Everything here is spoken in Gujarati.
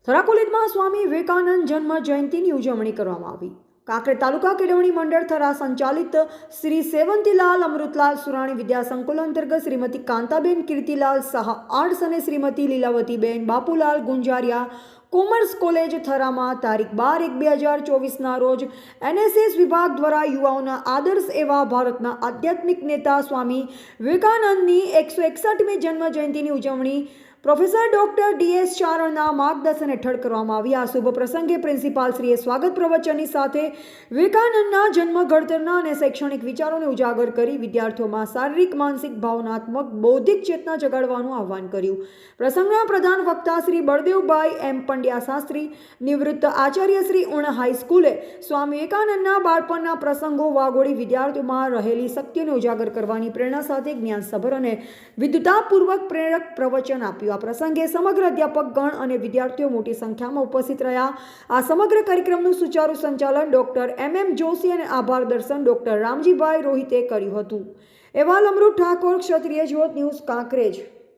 થરા કોલેજમાં સ્વામી વિવેકાનંદ જન્મ જયંતિની ઉજવણી કરવામાં આવી। કાંકરેજ તાલુકા કેળવણી મંડળ થરા સંચાલિત શ્રી સેવંતીલાલ અમૃતલાલ સુરાણી વિદ્યા સંકુલ અંતર્ગત શ્રીમતી કાંતાબેન કીર્તિલાલ શાહ આર્ટ્સ અને શ્રીમતી લીલાવતીબેન બાપુલાલ ગુંજારિયા કોમર્સ કોલેજ થરામાં તારીખ 12/1/2024ના રોજ એનએસએસ વિભાગ દ્વારા યુવાઓના આદર્શ એવા ભારતના આધ્યાત્મિક નેતા સ્વામી વિવેકાનંદની 161મી જન્મ જયંતિની ઉજવણી પ્રોફેસર ડોક્ટર ડીએસ ચારણના માર્ગદર્શન હેઠળ કરવામાં આવી। આ શુભ પ્રસંગે પ્રિન્સિપાલશ્રીએ સ્વાગત પ્રવચનની સાથે વિવેકાનંદના જન્મ ઘડતરના અને શૈક્ષણિક વિચારોને ઉજાગર કરી વિદ્યાર્થીઓમાં શારીરિક માનસિક ભાવનાત્મક બૌદ્ધિક ચેતના જગાડવાનું આહ્વાન કર્યું। પ્રસંગના પ્રધાન વક્તા શ્રી બળદેવભાઈ એમ પંડ્યા શાસ્ત્રી નિવૃત્ત આચાર્ય શ્રી ઉણ હાઈસ્કૂલે સ્વામી વિવેકાનંદના બાળપણના પ્રસંગો વાગોળી વિદ્યાર્થીઓમાં રહેલી શક્તિઓને ઉજાગર કરવાની પ્રેરણા સાથે જ્ઞાનસભર અને વિદ્વતાપૂર્વક પ્રેરક પ્રવચન આપ્યું। આ પ્રસંગે સમગ્ર અધ્યાપક ગણ અને વિદ્યાર્થીઓ મોટી સંખ્યામાં ઉપસ્થિત રહ્યા। આ સમગ્ર કાર્યક્રમનું સુચારુ સંચાલન ડોક્ટર એમ જોશી અને આભાર દર્શન ડોક્ટર રામજીભાઈ રોહિતે કર્યું હતું। અહેવાલ અમૃત ઠાકોર, ક્ષત્રિય જ્યોત ન્યૂઝ, કાંકરેજ।